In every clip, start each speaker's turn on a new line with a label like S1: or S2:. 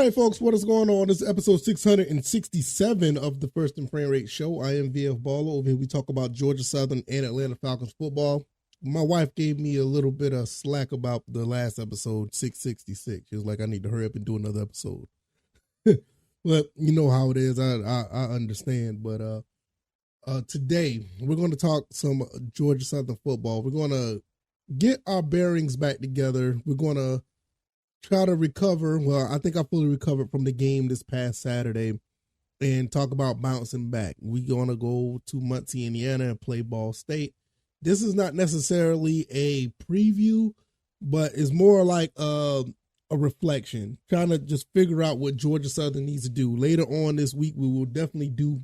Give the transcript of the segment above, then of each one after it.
S1: right, folks, what is going on? This is episode 667 of the First and Frame Rate Show. I am VF Baller. Over here, we talk about Georgia Southern and Atlanta Falcons football. My wife gave me a little bit of slack about the last episode, 666. She was like, I need to hurry up and do another episode. But you know how it is. I understand. But today, we're going to talk some Georgia Southern football. We're going to get our bearings back together. We're going to try to recover. Well, I think I fully recovered from the game this past Saturday and talk about bouncing back. We're going to go to Muncie, Indiana and play Ball State. This is not necessarily a preview, but it's more like a reflection, trying to just figure out what Georgia Southern needs to do. Later on this week, we will definitely do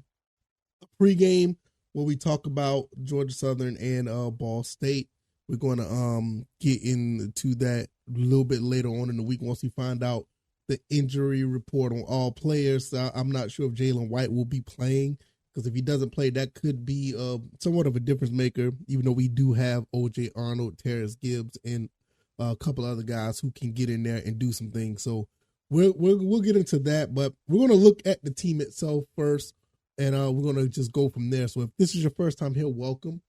S1: a pregame where we talk about Georgia Southern and Ball State. We're going to get into that a little bit later on in the week once we find out the injury report on all players. I'm not sure if Jalen White will be playing, because if he doesn't play, that could be somewhat of a difference maker, even though we do have O.J. Arnold, Terrence Gibbs, and a couple other guys who can get in there and do some things. So we'll get into that, but we're going to look at the team itself first, and we're going to just go from there. So if this is your first time here, welcome.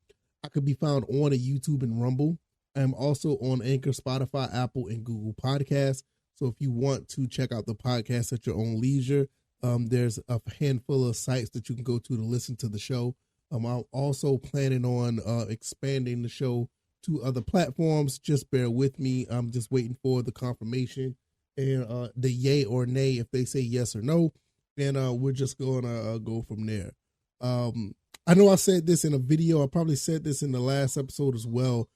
S1: I could be found on YouTube and Rumble. I'm also on Anchor, Spotify, Apple, and Google Podcasts. So if you want to check out the podcast at your own leisure, there's a handful of sites that you can go to listen to the show. I'm also planning on expanding the show to other platforms. Just bear with me. I'm just waiting for the confirmation and the yay or nay if they say yes or no. And we're just going to go from there. I know I said this in a video. I probably said this in the last episode as well.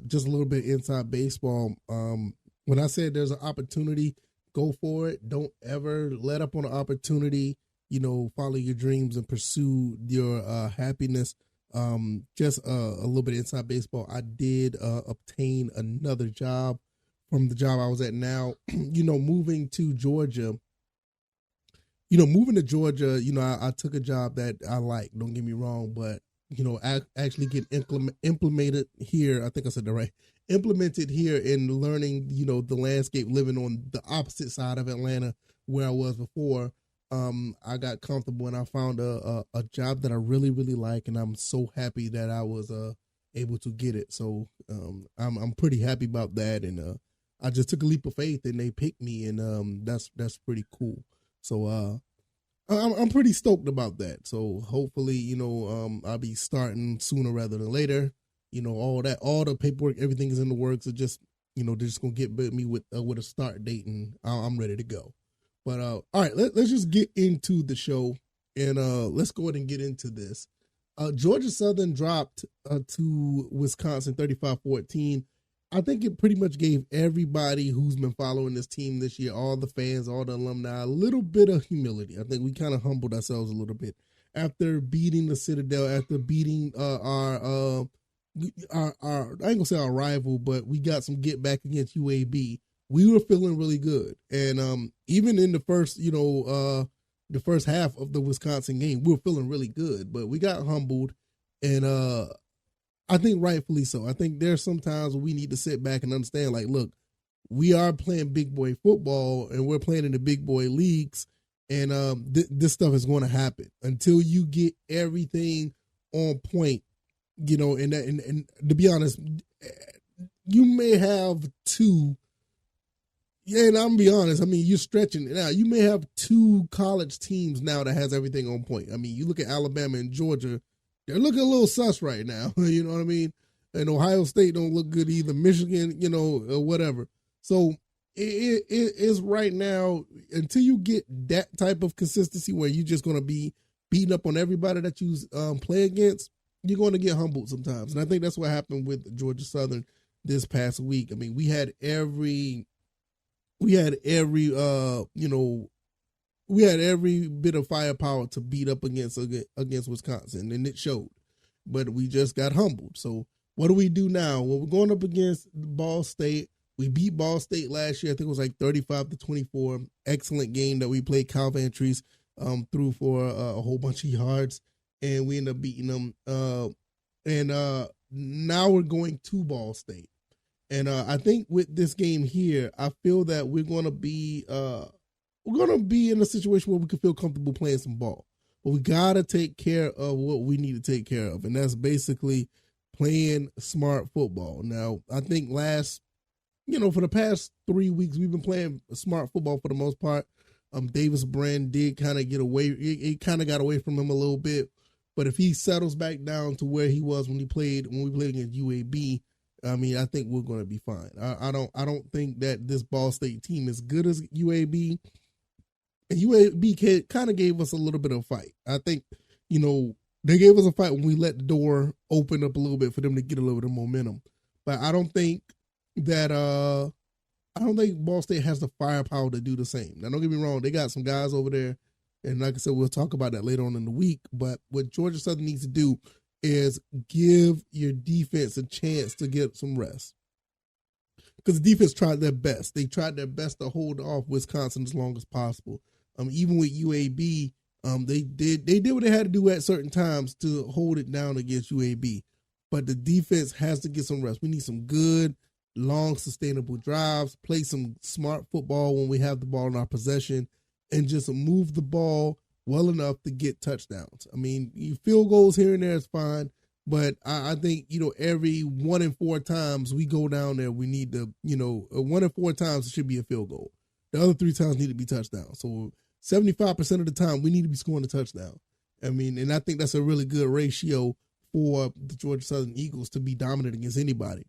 S1: Just a little bit inside baseball. When I said there's an opportunity, go for it. Don't ever let up on an opportunity. Follow your dreams and pursue your happiness. Just a little bit inside baseball. I did obtain another job from the job I was at now. Moving to Georgia. Moving to Georgia, I took a job that I like, don't get me wrong, but, actually get implemented here. I think I said that right. Implemented here in learning, the landscape, living on the opposite side of Atlanta where I was before. I got comfortable and I found a job that I really, really like. And I'm so happy that I was able to get it. So I'm pretty happy about that. And I just took a leap of faith and they picked me, and that's pretty cool. So I'm pretty stoked about that. So hopefully, I'll be starting sooner rather than later. All the paperwork, everything is in the works. It just, they're just gonna get me with a start date, and I'm ready to go. But all right, let's just get into the show, and let's go ahead and get into this. Georgia Southern dropped to Wisconsin 35-14. I think it pretty much gave everybody who's been following this team this year, all the fans, all the alumni, a little bit of humility. I think we kind of humbled ourselves a little bit after beating the Citadel, after beating our I ain't gonna say our rival, but we got some get back against UAB. We were feeling really good, and even in the first, the first half of the Wisconsin game, we were feeling really good. But we got humbled, and I think rightfully so. I think there's some times we need to sit back and understand, like, look, we are playing big boy football and we're playing in the big boy leagues, and this stuff is going to happen until you get everything on point, and to be honest, you may have two. Yeah, and I'm gonna be honest. I mean, you're stretching it out. You may have two college teams now that has everything on point. I mean, you look at Alabama and Georgia. They're looking a little sus right now, you know what I mean? And Ohio State don't look good either. Michigan, or whatever. So it is right now, until you get that type of consistency where you're just going to be beating up on everybody that you play against, you're going to get humbled sometimes. And I think that's what happened with Georgia Southern this past week. I mean, we had every bit of firepower to beat up against Wisconsin, and it showed. But we just got humbled. So what do we do now? Well, we're going up against Ball State. We beat Ball State last year. I think it was like 35-24. Excellent game that we played. Cal Ventries threw for a whole bunch of yards, and we ended up beating them. And now we're going to Ball State. And I think with this game here, I feel that we're going to be we're gonna be in a situation where we can feel comfortable playing some ball. But we gotta take care of what we need to take care of, and that's basically playing smart football. Now, I think for the past 3 weeks, we've been playing smart football for the most part. Davis Brand did kind of get away. It kind of got away from him a little bit. But if he settles back down to where he was when we played against UAB, I mean, I think we're going to be fine. I don't think that this Ball State team is good as UAB. And UAB kind of gave us a little bit of a fight. I think, they gave us a fight when we let the door open up a little bit for them to get a little bit of momentum. But I don't think Ball State has the firepower to do the same. Now, don't get me wrong. They got some guys over there. And like I said, we'll talk about that later on in the week. But what Georgia Southern needs to do is give your defense a chance to get some rest. Because the defense tried their best. They tried their best to hold off Wisconsin as long as possible. Even with UAB, they did what they had to do at certain times to hold it down against UAB. But the defense has to get some rest. We need some good, long, sustainable drives, play some smart football when we have the ball in our possession, and just move the ball well enough to get touchdowns. I mean, field goals here and there is fine, but I think, every 1 in 4 times we go down there, we need to, 1 in 4 times it should be a field goal. The other 3 times need to be touchdowns. So 75% of the time we need to be scoring a touchdown. I mean, and I think that's a really good ratio for the Georgia Southern Eagles to be dominant against anybody.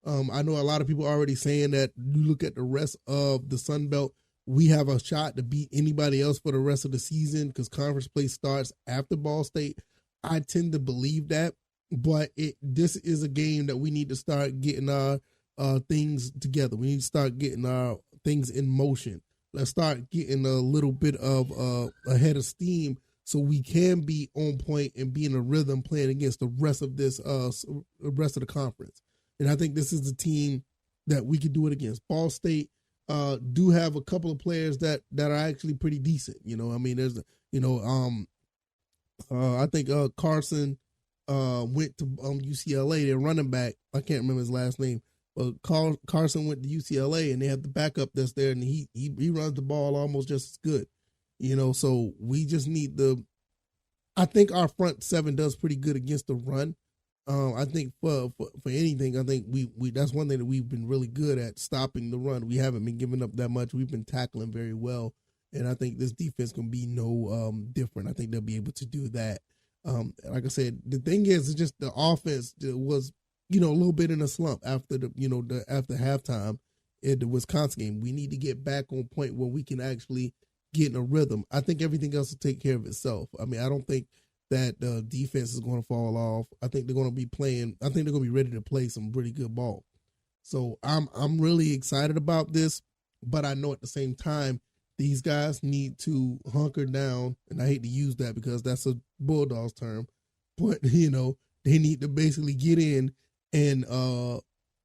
S1: I know a lot of people are already saying that you look at the rest of the Sun Belt, we have a shot to beat anybody else for the rest of the season because conference play starts after Ball State. I tend to believe that, but this is a game that we need to start getting our things together. We need to start getting our things in motion. Let's start getting a little bit of a head of steam so we can be on point and be in a rhythm playing against the rest of the conference. And I think this is the team that we could do it against. Ball State do have a couple of players that are actually pretty decent. I mean, there's, I think Carson went to UCLA. Their running back, I can't remember his last name, but Carson went to UCLA, and they have the backup that's there, and he runs the ball almost just as good. So we just need I think our front seven does pretty good against the run. I think for anything, I think we that's one thing that we've been really good at, stopping the run. We haven't been giving up that much. We've been tackling very well, and I think this defense can be no different. I think they'll be able to do that. Like I said, the thing is just the offense was a little bit in a slump after after halftime in the Wisconsin game. We need to get back on point where we can actually get in a rhythm. I think everything else will take care of itself. I mean, I don't think that the defense is going to fall off. I think they're going to be playing. I think they're going to be ready to play some pretty good ball. So I'm really excited about this, but I know at the same time these guys need to hunker down, and I hate to use that because that's a Bulldogs term, but they need to basically get in and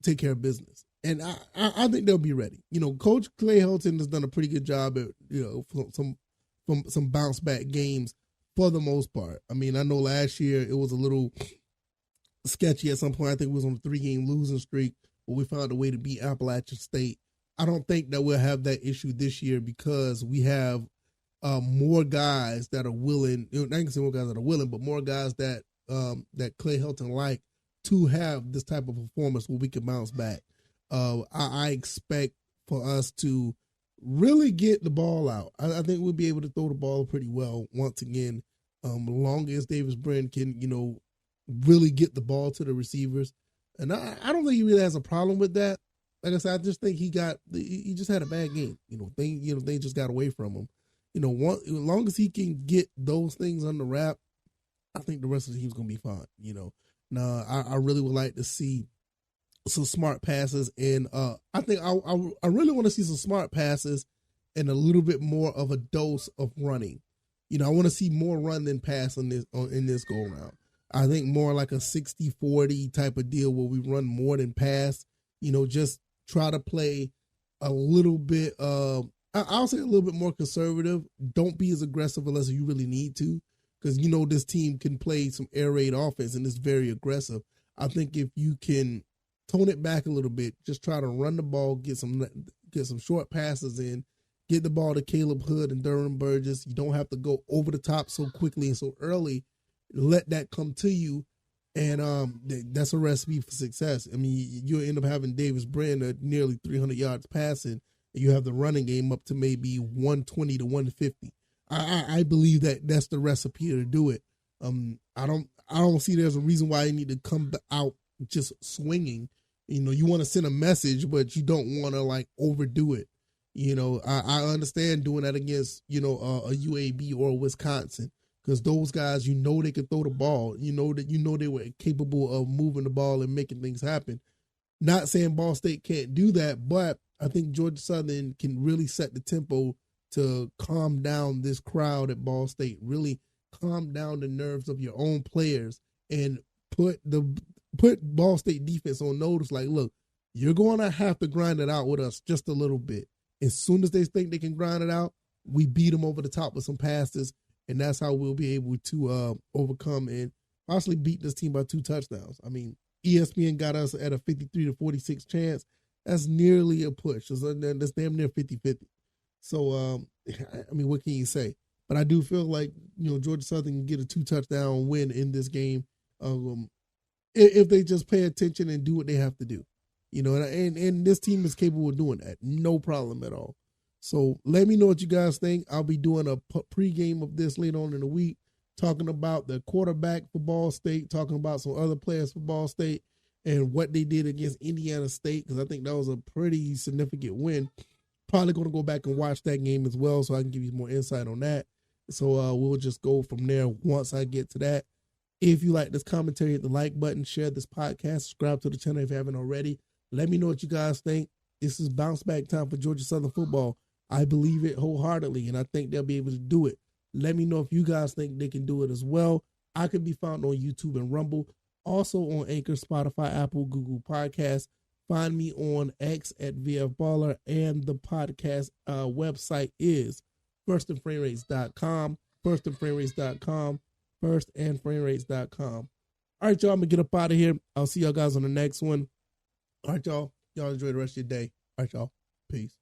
S1: take care of business. And I think they'll be ready. Coach Clay Helton has done a pretty good job at some bounce back games. For the most part. I mean, I know last year it was a little sketchy at some point. I think it was on a 3-game losing streak, but we found a way to beat Appalachian State. I don't think that we'll have that issue this year because we have more guys that are willing. I can say more guys that are willing, but more guys that Clay Helton like to have this type of performance where we can bounce back. I expect for us to really get the ball out. I think we'll be able to throw the ball pretty well once again. As long as Davis Brent can, really get the ball to the receivers. And I don't think he really has a problem with that. Like I said, I just think he just had a bad game. They just got away from him. As long as he can get those things under wrap, I think the rest of the team's going to be fine. Now I really would like to see some smart passes, and I think I really want to see some smart passes and a little bit more of a dose of running. I want to see more run than pass in this go around. I think more like a 60-40 type of deal where we run more than pass. Just try to play a little bit. I'll say a little bit more conservative. Don't be as aggressive unless you really need to, because this team can play some air raid offense and it's very aggressive. I think if you can tone it back a little bit, just try to run the ball, get some short passes in, get the ball to Caleb Hood and Durham Burgess. You don't have to go over the top so quickly and so early. Let that come to you, and that's a recipe for success. I mean, you'll end up having Davis Brand at nearly 300 yards passing, and you have the running game up to maybe 120 to 150. I believe that that's the recipe to do it. I don't see there's a reason why you need to come out just swinging. You want to send a message, but you don't want to like overdo it. I understand doing that against, a UAB or a Wisconsin, because those guys, they can throw the ball. They were capable of moving the ball and making things happen. Not saying Ball State can't do that, but I think Georgia Southern can really set the tempo to calm down this crowd at Ball State, really calm down the nerves of your own players and put Ball State defense on notice. Like, look, you're going to have to grind it out with us just a little bit. As soon as they think they can grind it out, we beat them over the top with some passes, and that's how we'll be able to overcome and possibly beat this team by 2 touchdowns. I mean, ESPN got us at a 53 to 46 chance. That's nearly a push. That's damn near 50-50. So, I mean, what can you say? But I do feel like, Georgia Southern can get a 2-touchdown win in this game if they just pay attention and do what they have to do. And this team is capable of doing that. No problem at all. So let me know what you guys think. I'll be doing a pregame of this later on in the week, talking about the quarterback for Ball State, talking about some other players for Ball State and what they did against Indiana State, because I think that was a pretty significant win. Probably going to go back and watch that game as well so I can give you more insight on that. So we'll just go from there once I get to that. If you like this commentary, hit the like button, share this podcast, subscribe to the channel if you haven't already. Let me know what you guys think. This is bounce back time for Georgia Southern football. I believe it wholeheartedly, and I think they'll be able to do it. Let me know if you guys think they can do it as well. I can be found on YouTube and Rumble, also on Anchor, Spotify, Apple, Google Podcasts. Find me on X at VFBaller, and the podcast website is firstandframerates.com, firstandframerates.com, firstandframerates.com. All right, y'all, I'm going to get up out of here. I'll see y'all guys on the next one. All right, y'all. Y'all enjoy the rest of your day. All right, y'all. Peace.